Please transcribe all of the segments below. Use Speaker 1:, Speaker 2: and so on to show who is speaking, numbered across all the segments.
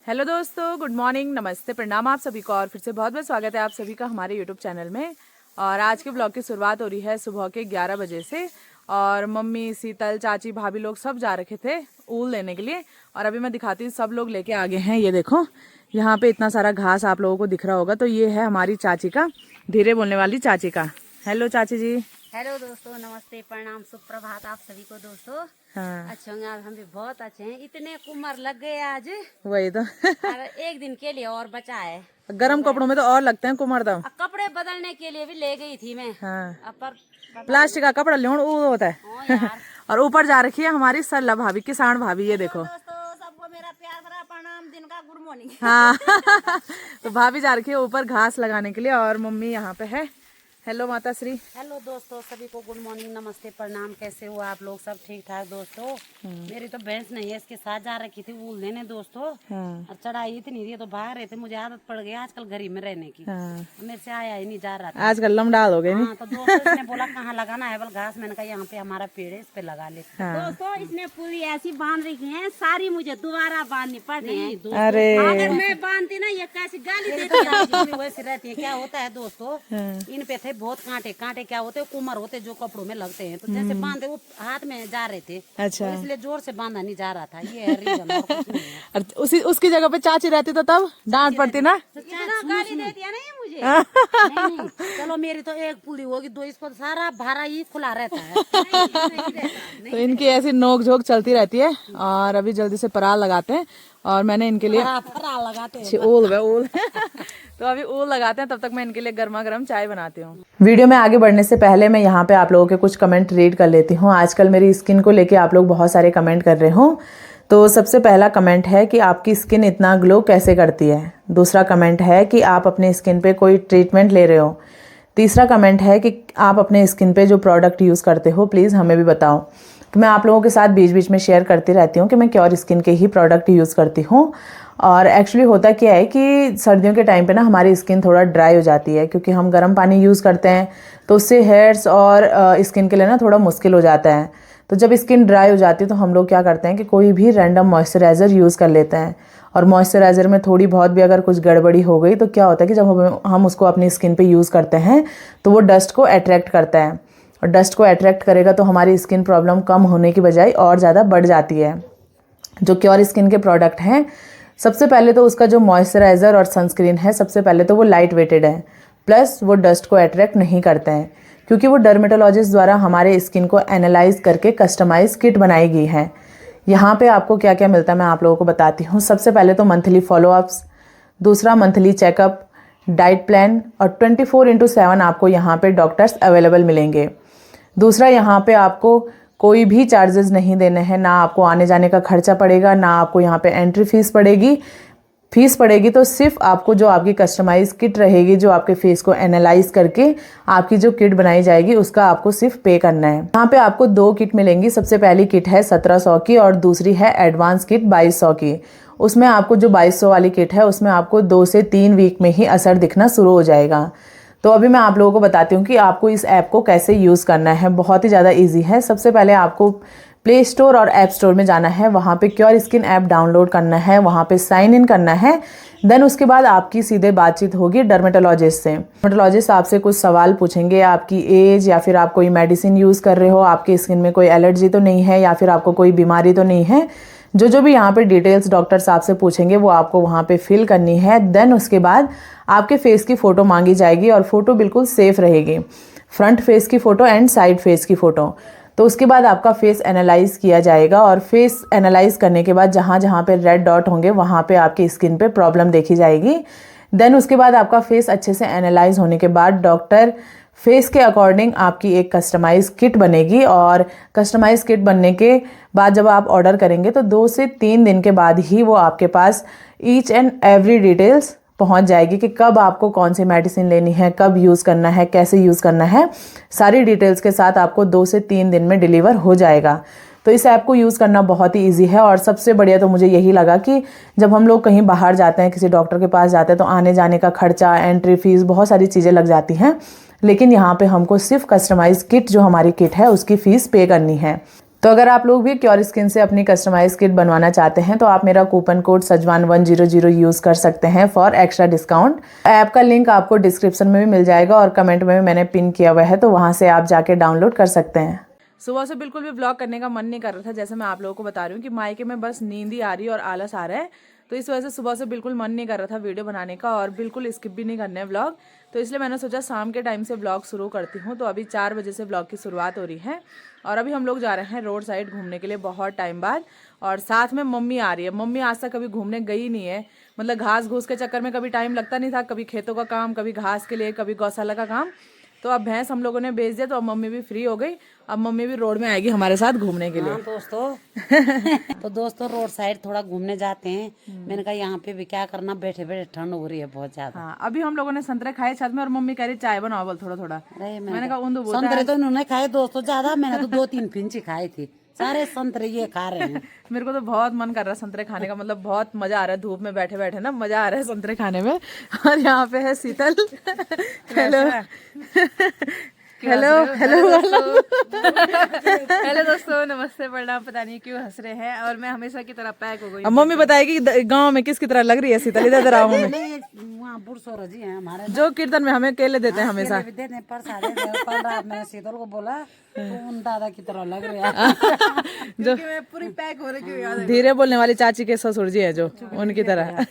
Speaker 1: Hello दोस्तों, good morning, नमस्ते, प्रणाम आप सभी को और फिर से बहुत बहुत स्वागत है आप सभी का हमारे यूट्यूब चैनल में। और आज के ब्लॉग की शुरुआत हो रही है सुबह के 11 बजे से। और मम्मी, शीतल, चाची, भाभी लोग सब जा रखे थे ऊल लेने के लिए। और अभी मैं दिखाती हूँ, सब लोग लेके आ गए हैं। ये देखो, यहाँ पे इतना सारा घास आप लोगों को दिख रहा होगा, तो ये है हमारी चाची का, धीरे बोलने वाली चाची का। हेलो चाची जी।
Speaker 2: हेलो दोस्तों, नमस्ते, प्रणाम, सुप्रभात आप सभी को दोस्तों।
Speaker 1: हाँ,
Speaker 2: अच्छे होंगे आप, हम भी बहुत अच्छे हैं। इतने कुमर लग गए आज
Speaker 1: वही तो।
Speaker 2: और एक दिन के लिए और बचा है।
Speaker 1: गर्म कपड़ों में तो और लगते हैं कुमरदम।
Speaker 2: कपड़े बदलने के लिए भी ले गई थी मैं।
Speaker 1: हाँ,
Speaker 2: पर
Speaker 1: प्लास्टिक का कपड़ा लेना वो होता है।
Speaker 2: हाँ यार।
Speaker 1: और ऊपर जा रखी है हमारी सरला भाभी, किसान भाभी। ये देखो
Speaker 2: दोस्तों, सबको मेरा प्यार भरा प्रणाम, दिन का गुड मॉर्निंग।
Speaker 1: हाँ। तो भाभी जा रखी है ऊपर घास लगाने के लिए और मम्मी यहाँ पे है। हेलो माता श्री।
Speaker 2: हेलो दोस्तों, सभी को गुड मॉर्निंग, नमस्ते, प्रणाम। कैसे हो आप लोग? सब ठीक ठाक दोस्तों। मेरी तो भैंस नहीं है, इसके साथ जा रखी थी ऊल लेने दोस्तों।
Speaker 1: हाँ,
Speaker 2: और चढ़ाई इतनी रही तो भाग रहे थे, मुझे आदत पड़ गई आजकल घर ही में रहने की।
Speaker 1: हाँ।
Speaker 2: मेरे से आया ही नहीं जा रहा था।
Speaker 1: आजकल लमडाल हो गए
Speaker 2: हाँ, तो दोस्तों इसने बोला कहाँ लगाना है बल घास। मैंने कहा यहाँ पे हमारा पेड़ है, इस पे लगा ले।
Speaker 1: हाँ।
Speaker 2: दोस्तों इसने पूरी ऐसी बांध रखी है, सारी मुझे दोबारा बांधनी पड़ रही है।
Speaker 1: अरे
Speaker 2: अगर मैं बांधती ना, ये कैसी गाली देती है। वैसे रहती है। क्या होता है दोस्तों, इन पे थे बहुत कांटे। कांटे क्या होते हैं? कुमर होते हैं जो कपड़ों में लगते हैं। तो जैसे बांधे वो हाथ में जा रहे थे,
Speaker 1: अच्छा।
Speaker 2: तो इसलिए जोर से बांधा नहीं जा रहा था। ये है रीजन, और कुछ नहीं है।
Speaker 1: और उसकी जगह पे चाची रहती तो तब डांट पड़ती ना।
Speaker 2: तो गाली देती है ना ये मुझे। नहीं, चलो मेरी तो एक पुली होगी, दो इसको सारा भारा ही खुला रहता है।
Speaker 1: तो इनकी ऐसी नोक झोंक चलती रहती है। और अभी जल्दी से पराल लगाते हैं और मैंने इनके लिए
Speaker 2: लगाते हैं।
Speaker 1: ऊल है ऊल। तो अभी ऊल लगाते हैं, तब तक मैं इनके लिए गर्मा गर्म चाय बनाती हूँ। वीडियो में आगे बढ़ने से पहले मैं यहाँ पे आप लोगों के कुछ कमेंट रीड कर लेती हूँ। आजकल मेरी स्किन को लेके आप लोग बहुत सारे कमेंट कर रहे हो। तो सबसे पहला कमेंट है कि आपकी स्किन इतना ग्लो कैसे करती है। दूसरा कमेंट है कि आप अपने स्किन पे कोई ट्रीटमेंट ले रहे हो। तीसरा कमेंट है कि आप अपने स्किन पे जो प्रोडक्ट यूज़ करते हो प्लीज़ हमें भी बताओ। तो मैं आप लोगों के साथ बीच बीच में शेयर करती रहती हूँ कि मैं क्योर स्किन के ही प्रोडक्ट यूज़ करती हूँ। और एक्चुअली होता क्या है कि सर्दियों के टाइम पे ना हमारी स्किन थोड़ा ड्राई हो जाती है, क्योंकि हम गर्म पानी यूज़ करते हैं, तो उससे हेयर्स और स्किन के लिए ना थोड़ा मुश्किल हो जाता है। तो जब स्किन ड्राई हो जाती है तो हम लोग क्या करते हैं कि कोई भी रैंडम मॉइस्चराइज़र यूज़ कर लेते हैं। और मॉइस्चराइज़र में थोड़ी बहुत भी अगर कुछ गड़बड़ी हो गई तो क्या होता है कि जब हम उसको अपनी स्किन पे यूज़ करते हैं तो वो डस्ट को अट्रैक्ट करता है। और डस्ट को अट्रैक्ट करेगा तो हमारी स्किन प्रॉब्लम कम होने की बजाय और ज़्यादा बढ़ जाती है। जो क्योर स्किन के प्रोडक्ट हैं, सबसे पहले तो उसका जो मॉइस्चराइज़र और सनस्क्रीन है, सबसे पहले तो वो लाइट वेटेड है, प्लस वो डस्ट को अट्रैक्ट नहीं करते हैं, क्योंकि वो डर्मेटोलॉजिस्ट द्वारा हमारे स्किन को एनालाइज करके कस्टमाइज किट बनाई गई है। यहाँ पे आपको क्या क्या मिलता है मैं आप लोगों को बताती हूँ। सबसे पहले तो मंथली फॉलोअप्स, दूसरा मंथली चेकअप, डाइट प्लान और 24/7 आपको यहाँ पे डॉक्टर्स अवेलेबल मिलेंगे। दूसरा, यहाँ पे आपको कोई भी चार्जेस नहीं देने हैं, ना आपको आने जाने का खर्चा पड़ेगा, ना आपको यहाँ पे एंट्री फीस पड़ेगी। तो सिर्फ आपको जो आपकी कस्टमाइज किट रहेगी, जो आपके फेस को एनालाइज करके आपकी जो किट बनाई जाएगी, उसका आपको सिर्फ पे करना है। यहाँ पे आपको 2 किट मिलेंगी। सबसे पहली किट है 1700 की और दूसरी है एडवांस किट 2200 की। उसमें आपको जो 2200 वाली किट है उसमें आपको 2 से 3 वीक में ही असर दिखना शुरू हो जाएगा। तो अभी मैं आप लोगों को बताती हूँ कि आपको इस ऐप को कैसे यूज़ करना है। बहुत ही ज़्यादा इजी है। सबसे पहले आपको प्ले स्टोर और ऐप स्टोर में जाना है, वहाँ पे क्योर स्किन ऐप डाउनलोड करना है, वहाँ पे साइन इन करना है। देन उसके बाद आपकी सीधे बातचीत होगी डर्मेटोलॉजिस्ट से। डर्मेटोलॉजिस्ट आपसे कुछ सवाल पूछेंगे, आपकी एज, या फिर आप कोई मेडिसिन यूज़ कर रहे हो, आपकी स्किन में कोई एलर्जी तो नहीं है, या फिर आपको कोई बीमारी तो नहीं है। जो भी यहाँ पे डिटेल्स डॉक्टर्स आपसे पूछेंगे वो आपको वहाँ पे फिल करनी है। देन उसके बाद आपके फेस की फ़ोटो मांगी जाएगी और फ़ोटो बिल्कुल सेफ़ रहेगी, फ्रंट फेस की फ़ोटो एंड साइड फेस की फ़ोटो। तो उसके बाद आपका फेस एनालाइज किया जाएगा और फेस एनालाइज करने के बाद जहाँ जहाँ पे रेड डॉट होंगे वहाँ पे आपकी स्किन पे प्रॉब्लम देखी जाएगी। देन उसके बाद आपका फेस अच्छे से एनालाइज होने के बाद डॉक्टर फेस के अकॉर्डिंग आपकी एक कस्टमाइज किट बनेगी। और कस्टमाइज किट बनने के बाद जब आप ऑर्डर करेंगे तो 2 से 3 दिन के बाद ही वो आपके पास ईच एंड एवरी डिटेल्स पहुंच जाएगी कि कब आपको कौन सी मेडिसिन लेनी है, कब यूज़ करना है, कैसे यूज़ करना है। सारी डिटेल्स के साथ आपको 2 से 3 दिन में डिलीवर हो जाएगा। तो इस ऐप को यूज़ करना बहुत ही ईजी है। और सबसे बढ़िया तो मुझे यही लगा कि जब हम लोग कहीं बाहर जाते हैं, किसी डॉक्टर के पास जाते हैं, तो आने जाने का खर्चा, एंट्री फीस, बहुत सारी चीज़ें लग जाती हैं। लेकिन यहाँ पे हमको सिर्फ कस्टमाइज किट, जो हमारी किट है, उसकी फ़ीस पे करनी है। तो अगर आप लोग भी क्योर स्किन से अपनी कस्टमाइज किट बनवाना चाहते हैं तो आप मेरा कूपन कोड SAJWAN100 यूज़ कर सकते हैं फॉर एक्स्ट्रा डिस्काउंट। ऐप का लिंक आपको डिस्क्रिप्शन में भी मिल जाएगा और कमेंट में भी मैंने पिन किया हुआ है, तो वहाँ से आप जाके डाउनलोड कर सकते हैं। सुबह से बिल्कुल भी ब्लॉग करने का मन नहीं कर रहा था, जैसे मैं आप लोगों को बता रही हूँ कि मायके में बस नींद ही आ रही है और आलस आ रहा है, तो इस वजह से सुबह से बिल्कुल मन नहीं कर रहा था वीडियो बनाने का और बिल्कुल स्किप भी नहीं करना है व्लॉग। तो इसलिए मैंने सोचा शाम के टाइम से व्लॉग शुरू करती हूँ। तो अभी 4 बजे से व्लॉग की शुरुआत हो रही है और अभी हम लोग जा रहे हैं रोड साइड घूमने के लिए बहुत टाइम बाद, और साथ में मम्मी आ रही है। मम्मी आज तक कभी घूमने गई नहीं है, मतलब घास घूस के चक्कर में कभी टाइम लगता नहीं था, कभी खेतों का काम, कभी घास के लिए, कभी गौशाला का काम। तो अब भैंस हम लोगों ने बेच दिया, तो अब मम्मी भी फ्री हो गई। अब मम्मी भी रोड में आएगी हमारे साथ घूमने के लिए।
Speaker 2: हाँ दोस्तों तो दोस्तों रोड साइड थोड़ा घूमने जाते हैं। मैंने कहा यहाँ पे भी क्या करना, बैठे बैठे ठंड हो रही है बहुत ज्यादा।
Speaker 1: हाँ, अभी हम लोगों ने संतरे खाए छत में और मम्मी कह रही चाय बनाओ बोल थोड़ा थोड़ा। मैंने कहा उन
Speaker 2: संतरे तो इन्होंने खाए दोस्तों ज्यादा, मैंने तो 2-3 फिंची खाई थी, सारे संतरे ये खा रहे हैं।
Speaker 1: मेरे को तो बहुत मन कर रहा है संतरे खाने का, मतलब बहुत मजा आ रहा है धूप में बैठे बैठे ना, मजा आ रहा है संतरे खाने में। और यहाँ पे है शीतल। हेलो हेलो हेलो
Speaker 3: हेलो दोस्तों, नमस्ते, प्रणाम। पता नहीं क्यों हंस रहे हैं और मैं हमेशा की तरह पैक हो गई।
Speaker 1: अब मम्मी बताएगी गांव में किसकी तरह लग रही है शीतल। इधर आओ मम्मी।
Speaker 2: वहाँ बुरसोर जी हैं हमारे,
Speaker 1: जो कीर्तन में हमें केले देते हैं हमेशा।
Speaker 2: कल रात में शीतल को बोला तो उन दादा की तरह लग रहे हैं।
Speaker 1: जो
Speaker 3: मैं पूरी पैक हो रही हूँ।
Speaker 1: धीरे बोलने वाली चाची के ससुर जी है जो, उनकी तरह।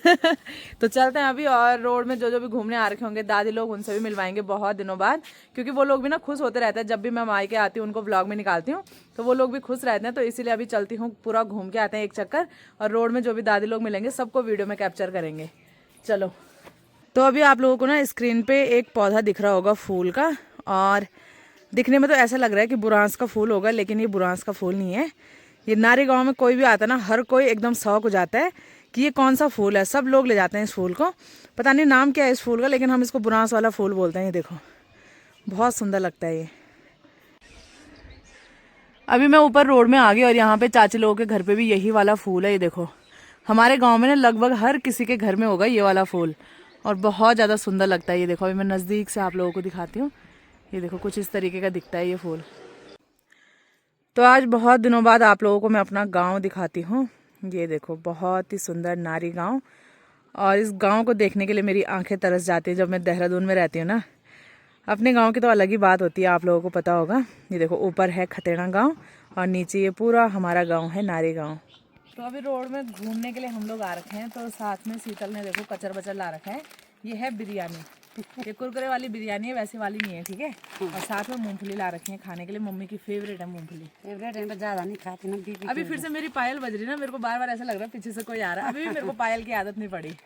Speaker 1: तो चलते हैं अभी, और रोड में जो जो भी घूमने आ रखे होंगे दादी लोग, उनसे भी मिलवाएंगे बहुत दिनों बाद, क्योंकि वो लोग भी ना खुश होते रहते हैं। जब भी मैं मायके आती हूँ उनको ब्लॉग में निकालती हूँ तो वो लोग भी खुश रहते हैं। तो इसीलिए अभी चलती हूँ, पूरा घूम के आते हैं एक चक्कर, और रोड में जो भी दादी लोग मिलेंगे सबको वीडियो में कैप्चर करेंगे। चलो। तो अभी आप लोगों को ना स्क्रीन पे एक पौधा दिख रहा होगा फूल का, और दिखने में तो ऐसा लग रहा है कि बुरांस का फूल होगा, लेकिन ये बुरांस का फूल नहीं है। ये नारी गांव में कोई भी आता है ना, हर कोई एकदम शौक हो जाता है कि ये कौन सा फूल है। सब लोग ले जाते हैं इस फूल को, पता नहीं नाम क्या है इस फूल का, लेकिन हम इसको बुरांस वाला फूल बोलते हैं। ये देखो बहुत सुंदर लगता है ये। अभी मैं ऊपर रोड में आ गई और यहाँ पे चाची लोगों के घर पे भी यही वाला फूल है। ये देखो हमारे गाँव में ना लगभग हर किसी के घर में होगा ये वाला फूल, और बहुत ज़्यादा सुंदर लगता है। ये देखो अभी मैं नज़दीक से आप लोगों को दिखाती हूँ। ये देखो कुछ इस तरीके का दिखता है ये फूल। तो आज बहुत दिनों बाद आप लोगों को मैं अपना गांव दिखाती हूँ। ये देखो बहुत ही सुंदर नारी गांव, और इस गांव को देखने के लिए मेरी आंखें तरस जाती हैं। जब मैं देहरादून में रहती हूँ ना, अपने गांव की तो अलग ही बात होती है, आप लोगों को पता होगा। ये देखो ऊपर है खतेड़ा गाँव और नीचे ये पूरा हमारा गाँव है नारी गाँव। तो अभी रोड में घूमने के लिए हम लोग आ रखे हैं, तो साथ में शीतल ने देखो कचर बचर ला रखा है। ये है बिरयानी, ये कुरकुरे वाली बिरयानी है, वैसे वाली नहीं है, ठीक है। और साथ में मूंगफली ला रखी है खाने के लिए, मम्मी की फेवरेट है मूंगफली।
Speaker 2: फेवरेट है, ज्यादा नहीं खाती ना बीबी।
Speaker 1: अभी फिर से मेरी पायल बज रही ना, मेरे को बार बार ऐसा लग रहा है पीछे से कोई आ रहा है। अभी भी मेरे को पायल की आदत नहीं पड़ी,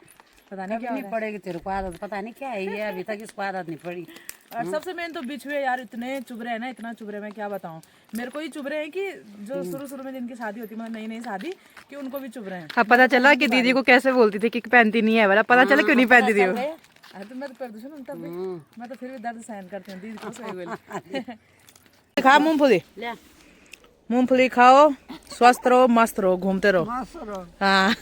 Speaker 1: पता नहीं क्या
Speaker 2: नहीं पड़ेगी तेरे को आदत, पता नहीं क्या है ये, अभी तक इसको आदत नहीं पड़ी।
Speaker 1: और सबसे मेन तो बिछुए यार इतने चुभ रहे हैं ना, इतना चुभ रहे, मैं क्या बताऊं। मेरे को ही चुभ रहे हैं कि जो शुरू में जिनकी शादी होती है, मतलब नई नई शादी, कि उनको भी चुभ रहे हैं।
Speaker 3: अब पता चला कि दीदी को कैसे बोलती थी कि पहनती नहीं है वाला, पता चला क्यों नहीं पहनती थी वो।
Speaker 1: अरे तो मैं तो प्रदूषण तब भी, मैं तो फिर भी दर्द सहन करती हूँ दीदी को सही बोली। खा मूंगफली, मूंगफली खाओ, स्वस्थ रहो, मस्त रहो, घूमते रहो। हाँ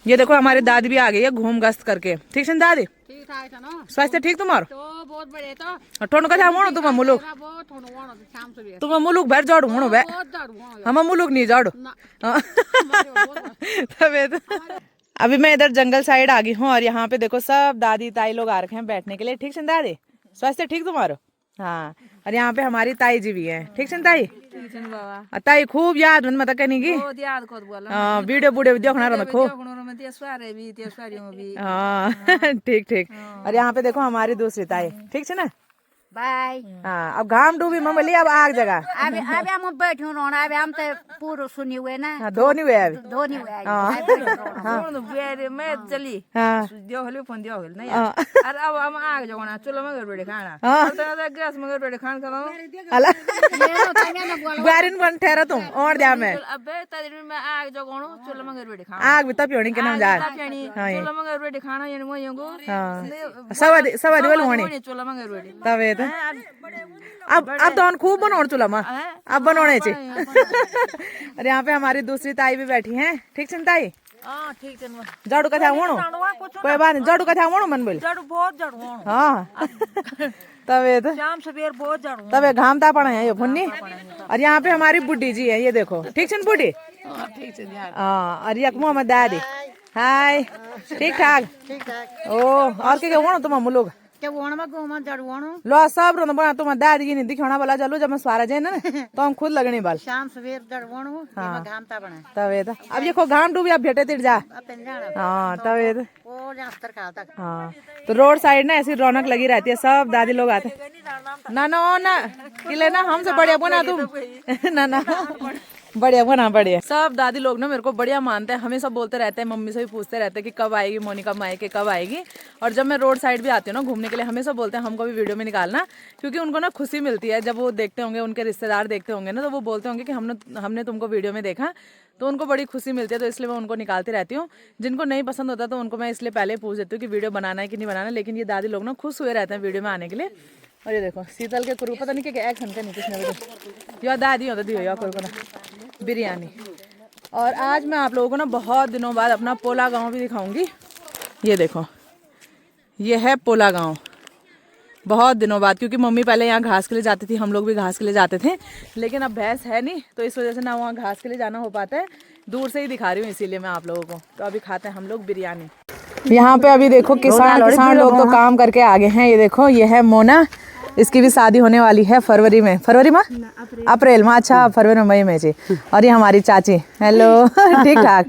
Speaker 1: ये देखो हमारी दादी भी आ गई है घूम गश्त करके। ठीक है दादी,
Speaker 3: ठीक ठाक था ना,
Speaker 1: स्वास्थ्य ठीक तुम्हारो?
Speaker 3: तो बहुत बढ़िया तो
Speaker 1: ठोंड का जामो तुम मुलुक,
Speaker 3: बहुत थोड़ा वाणो शाम से भी
Speaker 1: तुम मुलुक भर जाड़ू हूँ बे,
Speaker 3: बहुत दारू वाणो
Speaker 1: हम मुलुक नहीं जाड़ू। तबे तो अभी मैं इधर जंगल साइड आ गई हूँ, और यहाँ पे देखो सब दादी ताई लोग आ रखे हैं बैठने के लिए। ठीक है दादी, स्वास्थ्य ठीक तुम्हारो? हाँ, और यहाँ पे हमारी ताई जी भी है। ठीक है ताई,
Speaker 3: बाबा
Speaker 1: ताई खूब याद मन मतलब कहनी की
Speaker 3: बहुत याद कर बोला
Speaker 1: वीडियो वीडियो देखना रहा खूब।
Speaker 3: में त्यसवारे भी त्यसवारियों भी।
Speaker 1: हाँ ठीक ठीक। और यहाँ पे देखो हमारी दूसरी ताई। ठीक है ना,
Speaker 2: बाय।
Speaker 1: हाँ अब घाम डूबी मम्मी अब आग जगह
Speaker 2: अभी अभी हम बैठे रोना, अभी हम तो पूरा सुनी हुए ना,
Speaker 1: हाँ, धो नहीं हुए अभी।
Speaker 2: धोनी हुए
Speaker 3: मैं चली
Speaker 1: हाँ
Speaker 3: दियो हले फोन दियो हल नहीं अरे अब हम आग जगना चलो मगर बेटे खाना तो गैस मगर बेटे खान करो
Speaker 1: अला गारिन बन ठहरा तुम और जा मैं
Speaker 3: अबे तदिन में आग जगणो चलो मगर बेटे खाना
Speaker 1: आग भी तपियोनी के नाम जा
Speaker 3: चलो मगर बेटे खाना ये वो यंगो
Speaker 1: सवादी वाली होनी
Speaker 3: चलो मगर बेटे
Speaker 1: तबे तो अब तो खूब बनोड़ चूल्हा में अब बनोने चाहिए। और यहाँ पे हमारी दूसरी ताई भी बैठी हैं। ठीक है ताई,
Speaker 3: हां ठीक है
Speaker 1: झाड़ू का था वणो कोई बात नहीं, झाड़ू का था वणो मन बोल
Speaker 3: झाड़ू बहुत झाड़ू
Speaker 1: हाँ तबे तो
Speaker 3: शाम सवेर बहुत जाड़ू
Speaker 1: तबे घाम ता पड़ा है ये फुन्नी। और यहाँ पे हमारी बुड्ढी जी है, ये देखो। ठीक है बुड्ढी? हाँ। और ये मोहम्मद दादी। हाय, ठीक ठाक? ओ और क्या हुआ तुम हम लोग लो सब रो बना तुम दादी नहीं दिखाना वाला चलो जब मैं सवारा जाए ना तो हम खुद लगने बाल
Speaker 2: शाम सवेर दड़वणु
Speaker 1: हाँ।
Speaker 2: घामता बना
Speaker 1: तबे तो अब ये खो घाम डूबी अब भेटे तिट जा। हाँ तबे तो हाँ। तो रोड साइड ना ऐसी रौनक लगी रहती है, सब दादी लोग आते ना ना ओ ना किले ना हमसे बढ़िया बना तुम ना ना बढ़िया बना बढ़िया। सब दादी लोग ना मेरे को बढ़िया मानते हैं, हमेशा बोलते रहते हैं, मम्मी से भी पूछते रहते हैं कि कब आएगी मोनिका मायके कब आएगी। और जब मैं रोड साइड भी आती हूँ ना घूमने के लिए हमेशा बोलते हैं हमको भी वीडियो में निकालना, क्योंकि उनको ना खुशी मिलती है जब वो देखते होंगे, उनके रिश्तेदार देखते होंगे ना तो वो बोलते होंगे कि हमने तुमको वीडियो में देखा, तो उनको बड़ी खुशी मिलती है। तो इसलिए मैं उनको निकालती रहती हूँ। जिनको नहीं पसंद होता तो उनको मैं इसलिए पहले पूछ देती हूँ कि वीडियो बनाना है कि नहीं बनाना। लेकिन ये दादी लोग ना खुश हुए रहते हैं वीडियो में आने के लिए। और ये देखो शीतल के कुरु पता नहीं क्या एक्शन का नहीं कुछ या दादी होता दियो या कुरकुरा बिरयानी। और आज मैं आप लोगों को ना बहुत दिनों बाद अपना पोला गांव भी दिखाऊंगी। ये देखो ये है पोला गांव, बहुत दिनों बाद, क्योंकि मम्मी पहले यहाँ घास के लिए जाती थी, हम लोग भी घास के लिए जाते थे, लेकिन अब भैंस है नहीं तो इस वजह से ना वहाँ घास के लिए जाना हो पाता है। दूर से ही दिखा रही हूँ इसीलिए मैं आप लोगों को। तो अभी खाते हैं हम लोग बिरयानी। यहाँ पे अभी देखो किसान लोग तो काम करके आगे हैं। ये देखो ये है मोना, इसकी भी शादी होने वाली है फरवरी में अप्रैल में, अच्छा फरवरी मई में जी। और ये हमारी चाची, हेलो ठीक ठाक।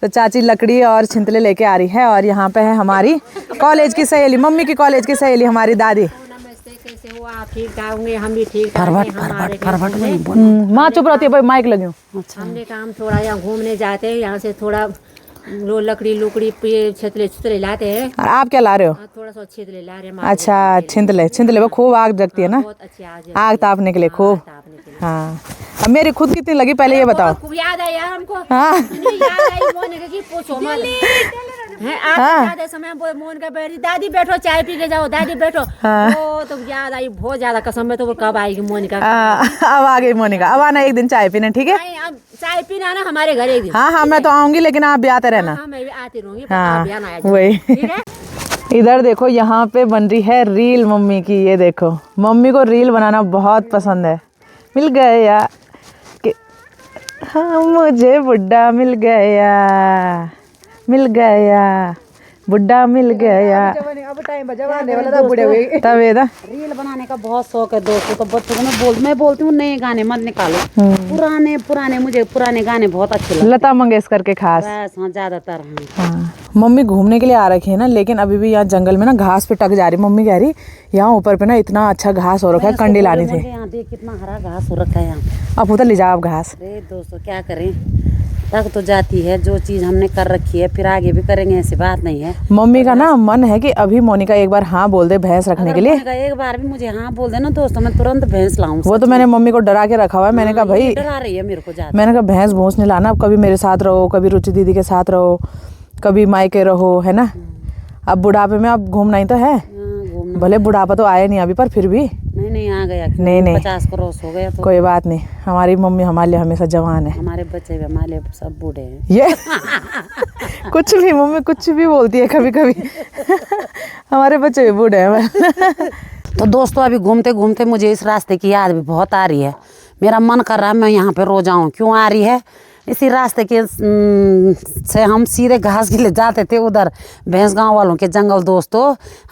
Speaker 1: तो चाची लकड़ी और छिंतले लेके आ रही है। और यहाँ पे है हमारी कॉलेज की सहेली, मम्मी की कॉलेज की सहेली हमारी दादी।
Speaker 2: कैसे हो आप? ठीक ठाक होंगे, हम भी ठीक ठाक।
Speaker 1: माँ चुप रहती है भाई, माइक लगी हूँ।
Speaker 2: हमने काम थोड़ा यहाँ घूमने जाते हैं, यहाँ से थोड़ा लकड़ी लुकड़ी छितले छितले लाते हैं।
Speaker 1: और आप क्या ला रहे हो?
Speaker 2: थोड़ा सा छितले ला रहे हैं।
Speaker 1: अच्छा छिंतले वो खूब आग जगती है ना,
Speaker 2: बहुत अच्छी
Speaker 1: आग तापने के लिए खूब। हाँ अब मेरी खुद कितनी लगी पहले ये बताओ।
Speaker 2: याद आई यार हमको।
Speaker 1: हाँ
Speaker 2: याद आई मोनिका की, पूछो मत। हैं आप ज्यादा समय मोनिका बैठी, दादी बैठो चाय पी के जाओ, दादी बैठो। वो तो याद आई बहुत ज्यादा, कसम में। तो कब आएगी मोनिका?
Speaker 1: अब आ गई मोनिका, अब आना एक दिन चाय पीने, ठीक है?
Speaker 2: अब चाय पीना ना हमारे घर एक दिन।
Speaker 1: हाँ मैं तो आऊंगी, लेकिन आप भी आते रहना।
Speaker 2: हाँ मैं भी आती रहूंगी।
Speaker 1: हाँ वही। इधर देखो यहाँ पे बन रही है रील मम्मी की। ये देखो मम्मी को रील बनाना बहुत पसंद है। मिल गया कि हाँ मुझे बुड्ढा मिल गया बुड्ढा मिल गया। अब टाइम बजाने वाला था बुढ़े हुए तब
Speaker 2: रील बनाने का बहुत शौक है दोस्तों। तो बच्चों को मैं बोलती हूँ नए गाने मत निकालो, पुराने मुझे पुराने गाने बहुत अच्छे लगते हैं।
Speaker 1: लता मंगेशकर के खास
Speaker 2: ज्यादातर।
Speaker 1: हाँ मम्मी घूमने के लिए आ रखी है ना, लेकिन अभी भी यहाँ जंगल में ना घास पे टक जा रही। मम्मी कह रही यहाँ ऊपर पे ना इतना अच्छा घास हो रखा है, कंडी लानी थी।
Speaker 2: यहाँ देख कितना हरा घास हो रखा है यहाँ।
Speaker 1: अब उधर ले जाओ आप घास।
Speaker 2: अरे दोस्तों क्या करें, तक तो जाती है जो चीज हमने कर रखी है, फिर आगे भी करेंगे, ऐसी बात नहीं है।
Speaker 1: मम्मी का ना मन है कि अभी मोनिका एक बार हाँ बोल दे भैंस रखने के लिए।
Speaker 2: एक बार भी मुझे हाँ बोल देना दोस्तों, मैं तुरंत भैंस लाऊं।
Speaker 1: वो तो मैंने मम्मी को डरा के रखा हुआ है। मैंने कहा भाई
Speaker 2: डरा रही है मेरे को ज्यादा।
Speaker 1: मैंने कहा भैंस भूस नहीं लाना, अब कभी मेरे साथ रहो, कभी रुचि दीदी के साथ रहो, कभी मायके रहो, है ना। अब बुढ़ापे में अब घूमना ही तो है। भले बुढ़ापा तो आया नहीं अभी, पर फिर भी
Speaker 2: नहीं आ गया।
Speaker 1: नहीं
Speaker 2: 50 क्रॉस हो गया तो
Speaker 1: कोई बात नहीं। हमारी मम्मी हमारे लिए हमेशा जवान है।
Speaker 2: हमारे बच्चे भी हमारे लिए सब बूढ़े हैं।
Speaker 1: ये कुछ भी मम्मी कुछ भी बोलती है कभी कभी हमारे बच्चे भी बूढ़े हैं।
Speaker 2: तो दोस्तों अभी घूमते घूमते मुझे इस रास्ते की याद भी बहुत आ रही है। मेरा मन कर रहा है मैं यहाँ पे रो जाऊँ। क्यों आ रही है? इसी रास्ते के से हम सीधे घास के लिए जाते थे उधर भैंस गांव वालों के जंगल दोस्तों।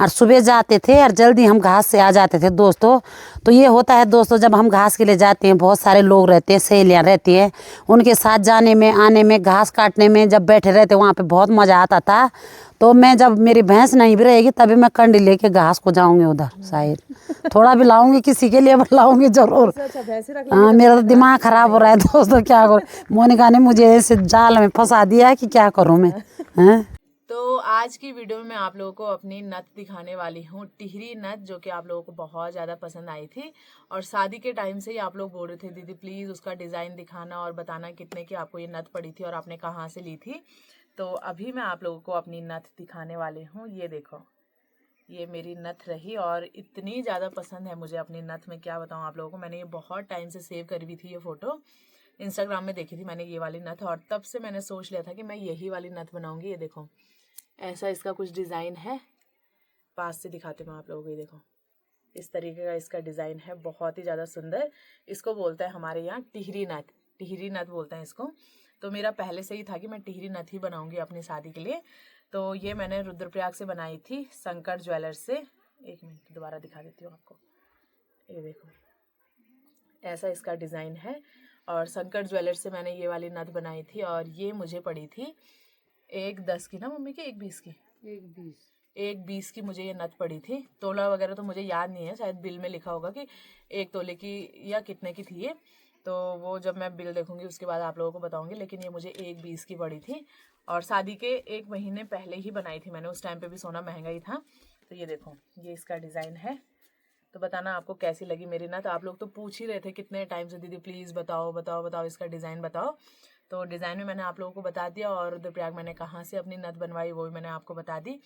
Speaker 2: और सुबह जाते थे और जल्दी हम घास से आ जाते थे दोस्तों। तो ये होता है दोस्तों, जब हम घास के लिए जाते हैं बहुत सारे लोग रहते हैं, सहेलियाँ रहती हैं, उनके साथ जाने में आने में घास काटने में जब बैठे रहते वहाँ पे बहुत मज़ा आता था। तो मैं जब मेरी भैंस नहीं भी रहेगी तभी मैं कंडी लेके घास को जाऊंगी उधर, शायद थोड़ा भी लाऊंगी, किसी के लिए लाऊंगी जरूर। हाँ मेरा तो दिमाग खराब हो रहा है दोस्तों, क्या करूँ। मोनिका ने मुझे ऐसे जाल में फंसा दिया है कि क्या करूँ मैं।
Speaker 1: तो आज की वीडियो में मैं आप लोगों को अपनी नथ दिखाने वाली हूँ, टिहरी नथ, जो कि आप लोगों को बहुत ज़्यादा पसंद आई थी। और शादी के टाइम से ही आप लोग बोल रहे थे दीदी प्लीज़ उसका डिज़ाइन दिखाना और बताना कितने की आपको ये नथ पड़ी थी और आपने कहाँ से ली थी। तो अभी मैं आप लोगों को अपनी नथ दिखाने वाली हूँ। ये देखो ये मेरी नथ रही और इतनी ज़्यादा पसंद है मुझे अपनी नथ में, क्या बताऊँ आप लोगों को। मैंने ये बहुत टाइम से सेव करी हुई थी, ये फ़ोटो इंस्टाग्राम में देखी थी मैंने ये वाली नथ, और तब से मैंने सोच लिया था कि मैं यही वाली नथ बनाऊँगी। ये देखो ऐसा इसका कुछ डिज़ाइन है, पास से दिखाते मैं आप लोगों को। ये देखो इस तरीके का इसका डिज़ाइन है, बहुत ही ज़्यादा सुंदर। इसको बोलते हैं हमारे यहाँ टिहरी नथ, टिहरी नथ बोलते हैं इसको। तो मेरा पहले से ही था कि मैं टिहरी नथ ही बनाऊंगी अपनी शादी के लिए। तो ये मैंने रुद्रप्रयाग से बनाई थी, शंकर ज्वेलर्स से। एक मिनट दोबारा दिखा देती हूँ आपको। ये देखो, ऐसा इसका डिज़ाइन है। और शंकर ज्वेलर्स से मैंने ये वाली नथ बनाई थी और ये मुझे पड़ी थी 1.10 की ना मम्मी की, 1.20 की, 1.20 की मुझे ये नथ पड़ी थी। तोला वगैरह तो मुझे याद नहीं है, शायद बिल में लिखा होगा कि 1 तोले की या कितने की थी ये, तो वो जब मैं बिल देखूंगी उसके बाद आप लोगों को बताऊंगी। लेकिन ये मुझे 1.20 की पड़ी थी और शादी के 1 महीने पहले ही बनाई थी मैंने। उस टाइम पे भी सोना महंगा ही था। तो ये देखो, ये इसका डिज़ाइन है। तो बताना आपको कैसी लगी मेरी नथ। आप लोग तो पूछ ही रहे थे कितने टाइम से, दीदी प्लीज़ बताओ बताओ बताओ इसका डिज़ाइन बताओ। तो डिज़ाइन में मैंने आप लोगों को बता दिया और रुद्रप्रयाग मैंने कहाँ से अपनी नथ बनवाई वो भी मैंने आपको बता दी,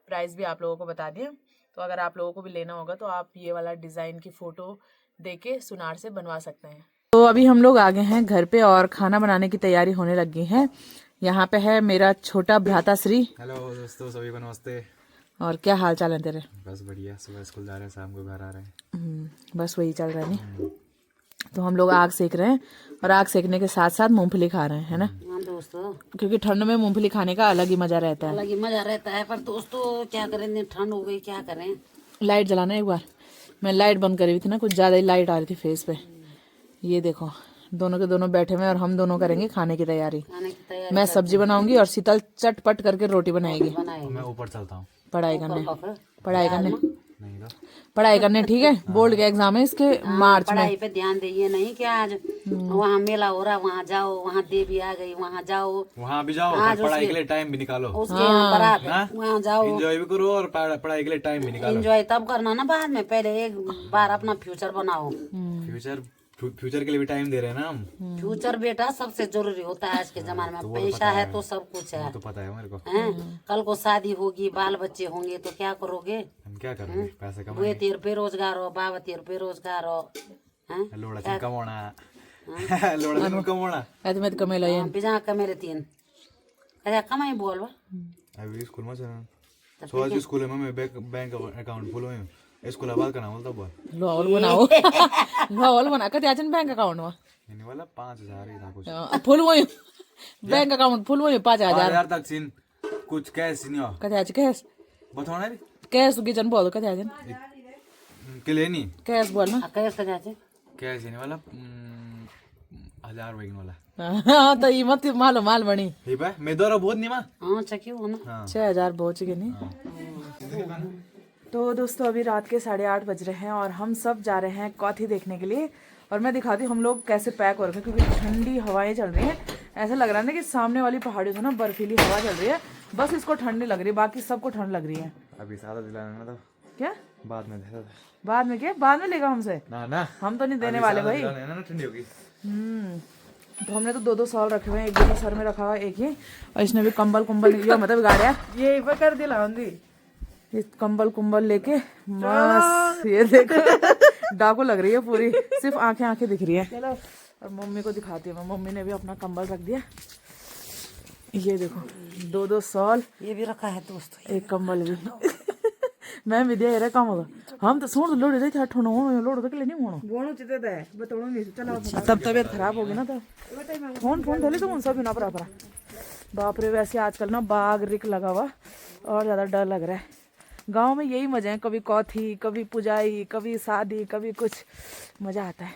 Speaker 1: प्राइस भी आप लोगों को बता दिया। तो अगर आप लोगों को भी लेना होगा तो आप ये वाला डिज़ाइन की फ़ोटो दे के सुनार से बनवा सकते हैं। तो अभी हम लोग आ गए हैं घर पे और खाना बनाने की तैयारी होने लगी है। यहाँ पे है मेरा छोटा भ्राता श्री।
Speaker 4: हेलो दोस्तों, सभी को नमस्ते।
Speaker 1: और क्या हाल चाल है तेरे?
Speaker 4: बस बढ़िया, सुबह स्कूल जा रहे हैं, शाम को घर आ रहे हैं।
Speaker 1: बस वही चल रहा है नहीं। तो हम लोग आग सेक रहे हैं और आग सेकने के साथ साथ मूंगफली खा रहे हैं, है ना?
Speaker 2: हाँ दोस्तों,
Speaker 1: क्योंकि ठंड में मूंगफली खाने का अलग ही मजा रहता है।
Speaker 2: अलग ही मजा रहता है। पर दोस्तों क्या करें, इतनी ठंड हो गई, क्या करें।
Speaker 1: लाइट जलाना एक बार। मैं लाइट बंद करी हुई थी ना, कुछ ज्यादा ही लाइट आ रही थी फेस पे। ये देखो, दोनों के दोनों बैठे हुए और हम दोनों करेंगे खाने की तैयारी।
Speaker 2: खाने की तैयारी
Speaker 1: मैं सब्जी बनाऊंगी और शीतल चटपट करके रोटी बनाएगी।
Speaker 2: बनाएंगे।
Speaker 4: मैं ऊपर चलता हूँ
Speaker 1: पढ़ाई करने
Speaker 4: नहीं तो
Speaker 1: पढ़ाई करने ठीक है। बोर्ड के एग्जाम है इसके मार्च में।
Speaker 2: पढ़ाई पे ध्यान दीजिए, नहीं कि आज वहाँ मेला हो रहा, वहाँ जाओ, वहाँ देवी आ गई, वहाँ जाओ,
Speaker 4: वहाँ भी जाओ और पढ़ाई के लिए टाइम भी निकालो।
Speaker 2: उसके यहाँ बारात, वहाँ जाओ,
Speaker 4: एंजॉय भी करो और पढ़ाई के लिए टाइम भी निकालो।
Speaker 2: एंजॉय तब करना ना बाद में, पहले एक बार अपना फ्यूचर बनाओ।
Speaker 4: फ्यूचर के लिए भी टाइम दे रहे हैं ना हम।
Speaker 2: फ्यूचर बेटा सबसे जरूरी होता है आज के जमाने में। पैसा है तो सब कुछ है,
Speaker 4: तो पता है मेरे को।
Speaker 2: हैं? कल को शादी होगी, बाल बच्चे होंगे तो क्या करोगे?
Speaker 4: हम क्या करेंगे, पैसे
Speaker 2: बुए
Speaker 4: कमाएंगे।
Speaker 2: तेर बेरोजगार हो, बाबा तेर बेरोजगार हो, हैं?
Speaker 4: लोड़ा चिन कमाना लोड़ा चिन कमाना
Speaker 1: ऐसे में कमे लो।
Speaker 2: बिजा कमेरे तीन कजा कमाई बोल बा।
Speaker 4: अभी स्कूल में चला सोच स्कूल में मैं बैंक अकाउंट खोलो है स्कूल आबाद करना बोलता बोल
Speaker 1: लोल बनाओ लोल बना के त्याचन बैंक अकाउंट में
Speaker 4: मैंने वाला 5,000 ही था कुछ
Speaker 1: फुल वही बैंक अकाउंट फुल वही 5,000
Speaker 4: 5,000 तक सीन कुछ कैश नहीं हो
Speaker 1: कत्याच कैश
Speaker 4: बताओ ना
Speaker 1: कैश किचन बोल कत्याचन
Speaker 4: के लिए नहीं
Speaker 1: कैश बोल ना
Speaker 2: कैसे जाचे
Speaker 4: कैश नहीं वाला 1,000 रुपए वाला
Speaker 1: हाँ तो ये मत मालो माल बनी
Speaker 4: हे बा मैं दौरा बहुत नहीं मां
Speaker 2: हाँ चकी हो ना
Speaker 1: 6,000 पहुंच गए नहीं। तो दोस्तों अभी रात के 8:30 बज रहे हैं और हम सब जा रहे हैं कॉथी देखने के लिए। और मैं दिखाती हूँ हम लोग कैसे पैक हो रखे हैं, क्योंकि ठंडी हवाएं चल रही हैं। ऐसा लग रहा है ना कि सामने वाली पहाड़ियों से ना बर्फीली हवा चल रही है, बस इसको ठंड नहीं लग रही, बाकी सबको ठंड लग रही है।
Speaker 4: अभी सादा दिलाना था
Speaker 1: क्या
Speaker 4: बाद में दे
Speaker 1: बाद में? क्या बाद में लेगा हमसे?
Speaker 4: ना
Speaker 1: हम तो नहीं देने वाले भाई।
Speaker 4: ना ठंडी होगी।
Speaker 1: तो हमने तो 2-2 सॉल रखे हुए हैं, एक भी सर में रखा हुआ है एक ही, और इसने भी कंबल लिया, मतलब गाड़िया यही पर कर दिला ये कंबल लेके मस्त। ये देखो डाकू लग रही है पूरी, सिर्फ आंखें दिख रही है। चलो और मम्मी को दिखाती हूँ। मम्मी ने भी अपना कंबल रख दिया। ये देखो 2-2 सॉल,
Speaker 2: ये भी रखा है दोस्तों,
Speaker 1: एक कंबल भी मैं भी दे रहा काम होगा। हम तो सोच लोड रही थे लोड तो नहीं होना बोनो चिते दे बताओ नहीं चलो। तब तबीयत खराब होगी ना, तो फोन थोड़ी तो सब ना परा बाप रे। वैसे आजकल ना बाघ रिक लगा हुआ और ज्यादा डर लग रहा है। गांव में यही मजा है, कभी कॉथी, कभी पुजाई, कभी शादी, कभी कुछ, मजा आता है।